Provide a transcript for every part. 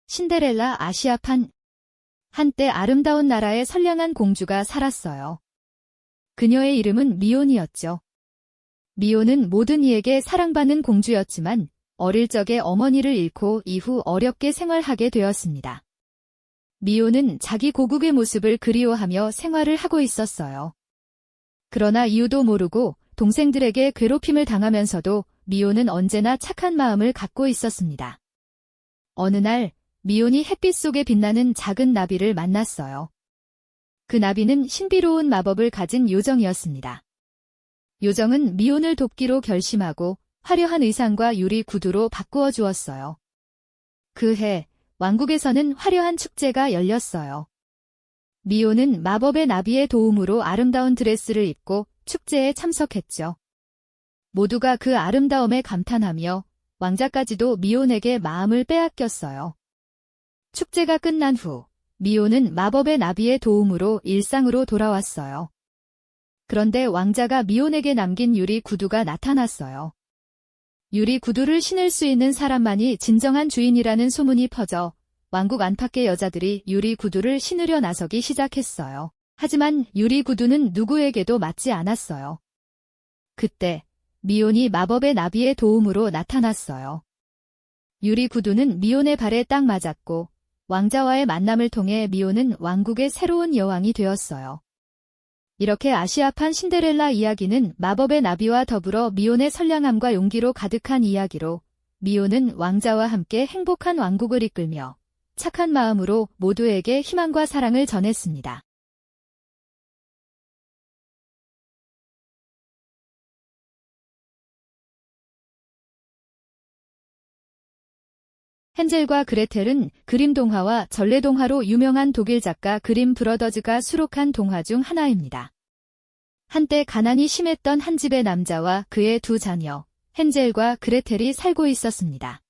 신데렐라 아시아판. 한때 아름다운 나라에 선량한 공주가 살았어요. 그녀의 이름은 미온이었죠. 미온은 모든 이에게 사랑받는 공주였지만 어릴 적에 어머니를 잃고 이후 어렵게 생활하게 되었습니다. 미온은 자기 고국의 모습을 그리워하며 생활을 하고 있었어요. 그러나 이유도 모르고 동생들에게 괴롭힘을 당하면서도 미온은 언제나 착한 마음을 갖고 있었습니다. 어느 날 미온이 햇빛 속에 빛나는 작은 나비를 만났어요. 그 나비는 신비로운 마법을 가진 요정이었습니다. 요정은 미온을 돕기로 결심하고 화려한 의상과 유리 구두로 바꾸어 주었어요. 그 해 왕국에서는 화려한 축제가 열렸어요. 미온은 마법의 나비의 도움으로 아름다운 드레스를 입고 축제에 참석했죠. 모두가 그 아름다움에 감탄하며 왕자까지도 미온에게 마음을 빼앗겼어요. 축제가 끝난 후 미온은 마법의 나비의 도움으로 일상으로 돌아왔어요. 그런데 왕자가 미온에게 남긴 유리 구두가 나타났어요. 유리 구두를 신을 수 있는 사람만이 진정한 주인이라는 소문이 퍼져 왕국 안팎의 여자들이 유리 구두를 신으려 나서기 시작했어요. 하지만 유리 구두는 누구에게도 맞지 않았어요. 그때 미온이 마법의 나비의 도움으로 나타났어요. 유리 구두는 미온의 발에 딱 맞았고 왕자와의 만남을 통해 미온은 왕국의 새로운 여왕이 되었어요. 이렇게 아시아판 신데렐라 이야기는 마법의 나비와 더불어 미온의 선량함과 용기로 가득한 이야기로 미온은 왕자와 함께 행복한 왕국을 이끌며 착한 마음으로 모두에게 희망과 사랑을 전했습니다. 헨젤과 그레텔은 그림 동화와 전래 동화로 유명한 독일 작가 그림 브러더즈가 수록한 동화 중 하나입니다. 한때 가난이 심했던 한 집의 남자와 그의 두 자녀, 헨젤과 그레텔이 살고 있었습니다.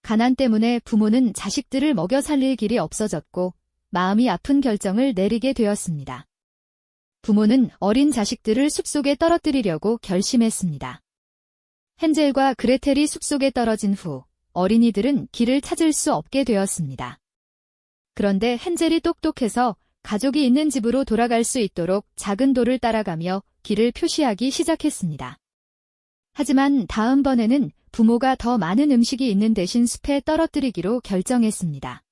가난 때문에 부모는 자식들을 먹여 살릴 길이 없어졌고 마음이 아픈 결정을 내리게 되었습니다. 부모는 어린 자식들을 숲속에 떨어뜨리려고 결심했습니다. 헨젤과 그레텔이 숲속에 떨어진 후 어린이들은 길을 찾을 수 없게 되었습니다. 그런데 헨젤이 똑똑해서 가족이 있는 집으로 돌아갈 수 있도록 작은 돌을 따라가며 길을 표시하기 시작했습니다. 하지만 다음번에는 부모가 더 많은 음식이 있는 대신 숲에 떨어뜨리기로 결정했습니다.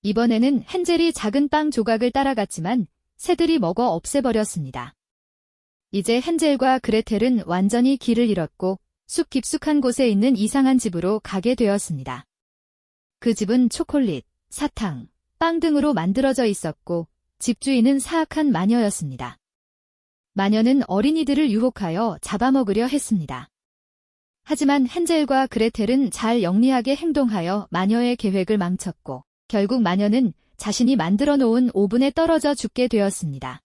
이번에는 헨젤이 작은 빵 조각을 따라갔지만 새들이 먹어 없애버렸습니다. 이제 헨젤과 그레텔은 완전히 길을 잃었고 숲 깊숙한 곳에 있는 이상한 집으로 가게 되었습니다. 그 집은 초콜릿, 사탕, 빵 등으로 만들어져 있었고 집주인은 사악한 마녀였습니다. 마녀는 어린이들을 유혹하여 잡아먹으려 했습니다. 하지만 헨젤과 그레텔은 잘 영리하게 행동하여 마녀의 계획을 망쳤고 결국 마녀는 자신이 만들어 놓은 오븐에 떨어져 죽게 되었습니다.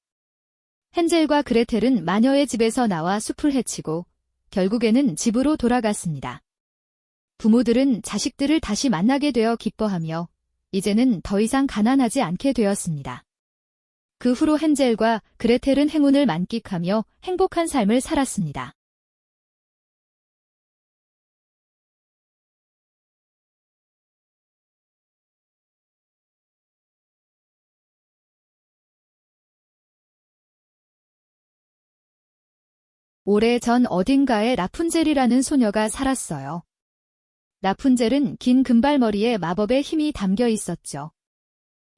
헨젤과 그레텔은 마녀의 집에서 나와 숲을 헤치고 결국에는 집으로 돌아갔습니다. 부모들은 자식들을 다시 만나게 되어 기뻐하며 이제는 더 이상 가난하지 않게 되었습니다. 그 후로 헨젤과 그레텔은 행운을 만끽하며 행복한 삶을 살았습니다. 오래전 어딘가에 라푼젤이라는 소녀가 살았어요. 라푼젤은 긴 금발머리에 마법의 힘이 담겨 있었죠.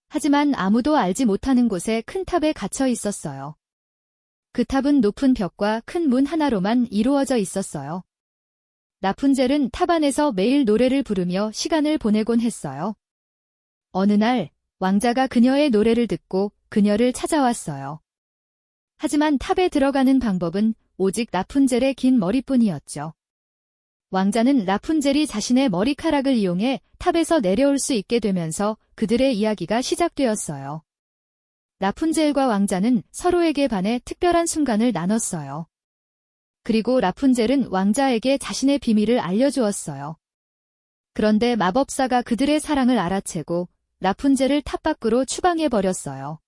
하지만 아무도 알지 못하는 곳에 큰 탑에 갇혀 있었어요. 그 탑은 높은 벽과 큰 문 하나로만 이루어져 있었어요. 라푼젤은 탑 안에서 매일 노래를 부르며 시간을 보내곤 했어요. 어느 날 왕자가 그녀의 노래를 듣고 그녀를 찾아왔어요. 하지만 탑에 들어가는 방법은 오직 라푼젤의 긴 머리뿐이었죠. 왕자는 라푼젤이 자신의 머리카락을 이용해 탑에서 내려올 수 있게 되면서 그들의 이야기가 시작되었어요. 라푼젤과 왕자는 서로에게 반해 특별한 순간을 나눴어요. 그리고 라푼젤은 왕자에게 자신의 비밀을 알려주었어요. 그런데 마법사가 그들의 사랑을 알아채고 라푼젤을 탑 밖으로 추방해버렸어요.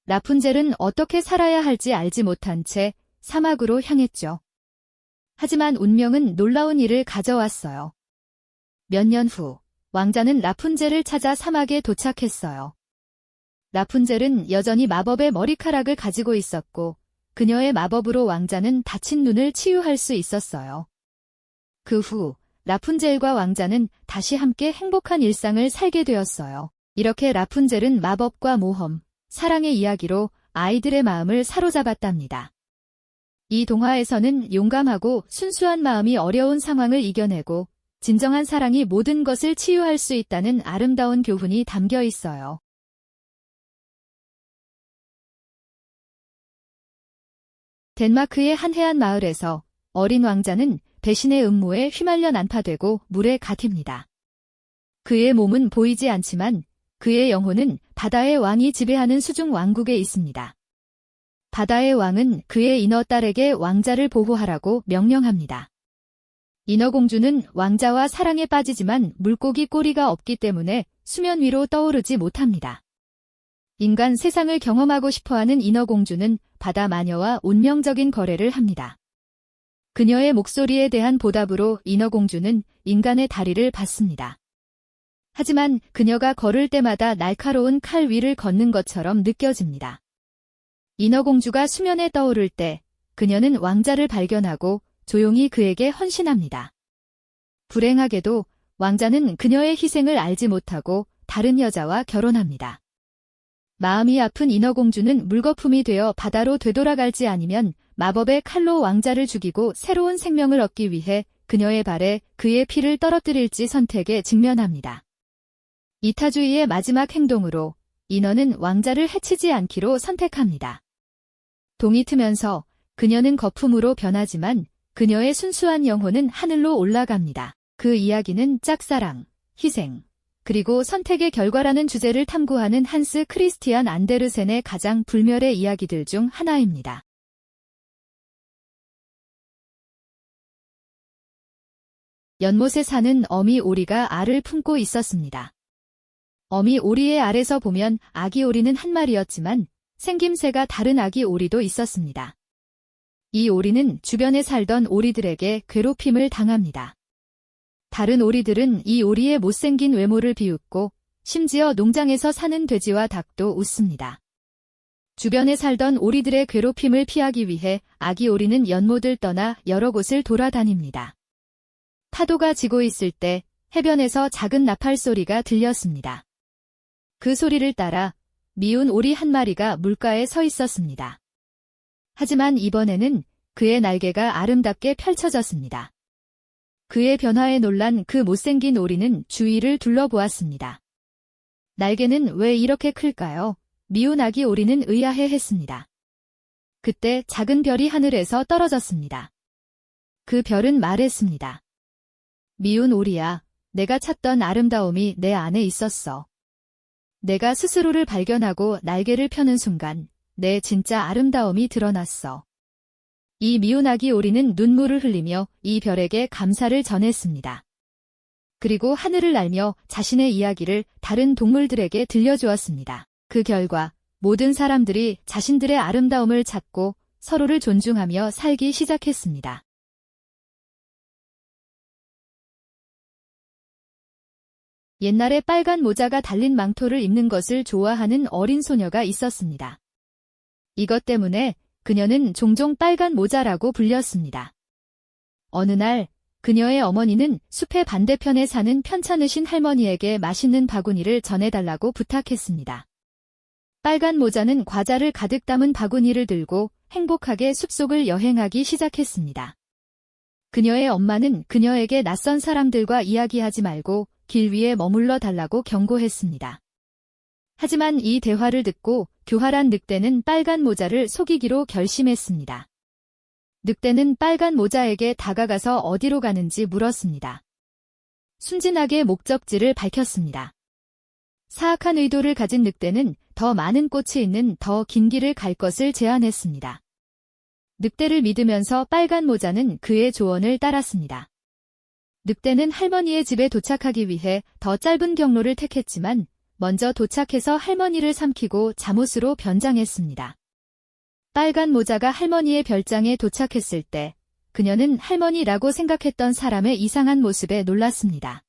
라푼젤은 어떻게 살아야 할지 알지 못한 채 사막으로 향했죠. 하지만 운명은 놀라운 일을 가져왔어요. 몇 년 후 왕자는 라푼젤을 찾아 사막에 도착했어요. 라푼젤은 여전히 마법의 머리카락을 가지고 있었고 그녀의 마법으로 왕자는 다친 눈을 치유할 수 있었어요. 그 후 라푼젤과 왕자는 다시 함께 행복한 일상을 살게 되었어요. 이렇게 라푼젤은 마법과 모험, 사랑의 이야기로 아이들의 마음을 사로잡았답니다. 이 동화에서는 용감하고 순수한 마음이 어려운 상황을 이겨내고 진정한 사랑이 모든 것을 치유할 수 있다는 아름다운 교훈이 담겨 있어요. 덴마크의 한 해안 마을에서 어린 왕자는 배신의 음모에 휘말려 난파되고 물에 갇힙니다. 그의 몸은 보이지 않지만 그의 영혼은 바다의 왕이 지배하는 수중 왕국에 있습니다. 바다의 왕은 그의 인어딸에게 왕자를 보호하라고 명령합니다. 인어공주는 왕자와 사랑에 빠지지만 물고기 꼬리가 없기 때문에 수면 위로 떠오르지 못합니다. 인간 세상을 경험하고 싶어하는 인어공주는 바다 마녀와 운명적인 거래를 합니다. 그녀의 목소리에 대한 보답으로 인어공주는 인간의 다리를 받습니다. 하지만 그녀가 걸을 때마다 날카로운 칼 위를 걷는 것처럼 느껴집니다. 인어공주가 수면에 떠오를 때 그녀는 왕자를 발견하고 조용히 그에게 헌신합니다. 불행하게도 왕자는 그녀의 희생을 알지 못하고 다른 여자와 결혼합니다. 마음이 아픈 인어공주는 물거품이 되어 바다로 되돌아갈지 아니면 마법의 칼로 왕자를 죽이고 새로운 생명을 얻기 위해 그녀의 발에 그의 피를 떨어뜨릴지 선택에 직면합니다. 이타주의의 마지막 행동으로 인어는 왕자를 해치지 않기로 선택합니다. 동이 트면서 그녀는 거품으로 변하지만 그녀의 순수한 영혼은 하늘로 올라갑니다. 그 이야기는 짝사랑, 희생, 그리고 선택의 결과라는 주제를 탐구하는 한스 크리스티안 안데르센의 가장 불멸의 이야기들 중 하나입니다. 연못에 사는 어미 오리가 알을 품고 있었습니다. 어미 오리의 알에서 보면 아기 오리는 한 마리였지만 생김새가 다른 아기 오리도 있었습니다. 이 오리는 주변에 살던 오리들에게 괴롭힘을 당합니다. 다른 오리들은 이 오리의 못생긴 외모를 비웃고 심지어 농장에서 사는 돼지와 닭도 웃습니다. 주변에 살던 오리들의 괴롭힘을 피하기 위해 아기 오리는 연못을 떠나 여러 곳을 돌아다닙니다. 파도가 지고 있을 때 해변에서 작은 나팔 소리가 들렸습니다. 그 소리를 따라 미운 오리 한 마리가 물가에 서 있었습니다. 하지만 이번에는 그의 날개가 아름답게 펼쳐졌습니다. 그의 변화에 놀란 그 못생긴 오리는 주위를 둘러보았습니다. 날개는 왜 이렇게 클까요? 미운 아기 오리는 의아해했습니다. 그때 작은 별이 하늘에서 떨어졌습니다. 그 별은 말했습니다. 미운 오리야, 내가 찾던 아름다움이 내 안에 있었어. 내가 스스로를 발견하고 날개를 펴는 순간 내 진짜 아름다움이 드러났어. 이 미운 아기 오리는 눈물을 흘리며 이 별에게 감사를 전했습니다. 그리고 하늘을 날며 자신의 이야기를 다른 동물들에게 들려주었습니다. 그 결과 모든 사람들이 자신들의 아름다움을 찾고 서로를 존중하며 살기 시작했습니다. 옛날에 빨간 모자가 달린 망토를 입는 것을 좋아하는 어린 소녀가 있었습니다. 이것 때문에 그녀는 종종 빨간 모자라고 불렸습니다. 어느 날 그녀의 어머니는 숲의 반대편에 사는 편찮으신 할머니에게 맛있는 바구니를 전해달라고 부탁했습니다. 빨간 모자는 과자를 가득 담은 바구니를 들고 행복하게 숲속을 여행하기 시작했습니다. 그녀의 엄마는 그녀에게 낯선 사람들과 이야기하지 말고 길 위에 머물러 달라고 경고했습니다. 하지만 이 대화를 듣고 교활한 늑대는 빨간 모자를 속이기로 결심했습니다. 늑대는 빨간 모자에게 다가가서 어디로 가는지 물었습니다. 순진하게 목적지를 밝혔습니다. 사악한 의도를 가진 늑대는 더 많은 꽃이 있는 더 긴 길을 갈 것을 제안했습니다. 늑대를 믿으면서 빨간 모자는 그의 조언을 따랐습니다. 늑대는 할머니의 집에 도착하기 위해 더 짧은 경로를 택했지만 먼저 도착해서 할머니를 삼키고 잠옷으로 변장했습니다. 빨간 모자가 할머니의 별장에 도착했을 때 그녀는 할머니라고 생각했던 사람의 이상한 모습에 놀랐습니다.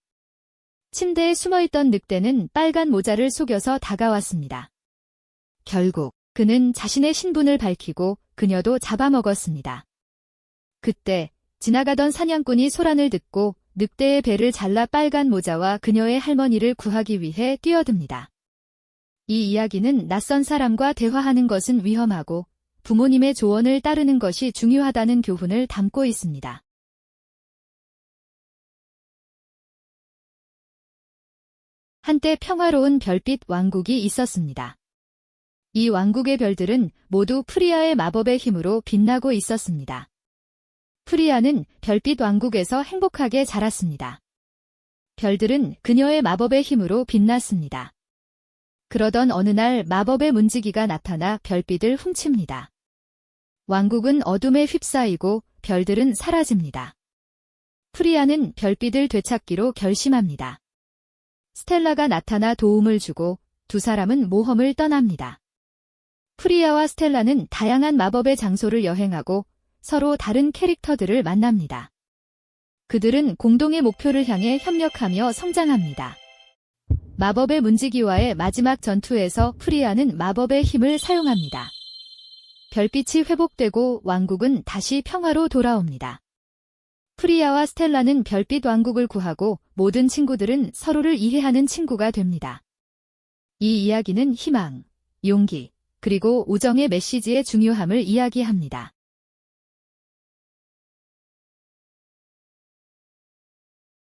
침대에 숨어있던 늑대는 빨간 모자를 속여서 다가왔습니다. 결국 그는 자신의 신분을 밝히고 그녀도 잡아먹었습니다. 그때 지나가던 사냥꾼이 소란을 듣고 늑대의 배를 잘라 빨간 모자와 그녀의 할머니를 구하기 위해 뛰어듭니다. 이 이야기는 낯선 사람과 대화하는 것은 위험하고 부모님의 조언을 따르는 것이 중요하다는 교훈을 담고 있습니다. 한때 평화로운 별빛 왕국이 있었습니다. 이 왕국의 별들은 모두 프리아의 마법의 힘으로 빛나고 있었습니다. 프리아는 별빛 왕국에서 행복하게 자랐습니다. 별들은 그녀의 마법의 힘으로 빛났습니다. 그러던 어느 날 마법의 문지기가 나타나 별빛을 훔칩니다. 왕국은 어둠에 휩싸이고 별들은 사라집니다. 프리아는 별빛을 되찾기로 결심합니다. 스텔라가 나타나 도움을 주고 두 사람은 모험을 떠납니다. 프리아와 스텔라는 다양한 마법의 장소를 여행하고 서로 다른 캐릭터들을 만납니다. 그들은 공동의 목표를 향해 협력하며 성장합니다. 마법의 문지기와의 마지막 전투에서 프리아는 마법의 힘을 사용합니다. 별빛이 회복되고 왕국은 다시 평화로 돌아옵니다. 프리아와 스텔라는 별빛 왕국을 구하고 모든 친구들은 서로를 이해하는 친구가 됩니다. 이 이야기는 희망, 용기, 그리고 우정의 메시지의 중요함을 이야기합니다.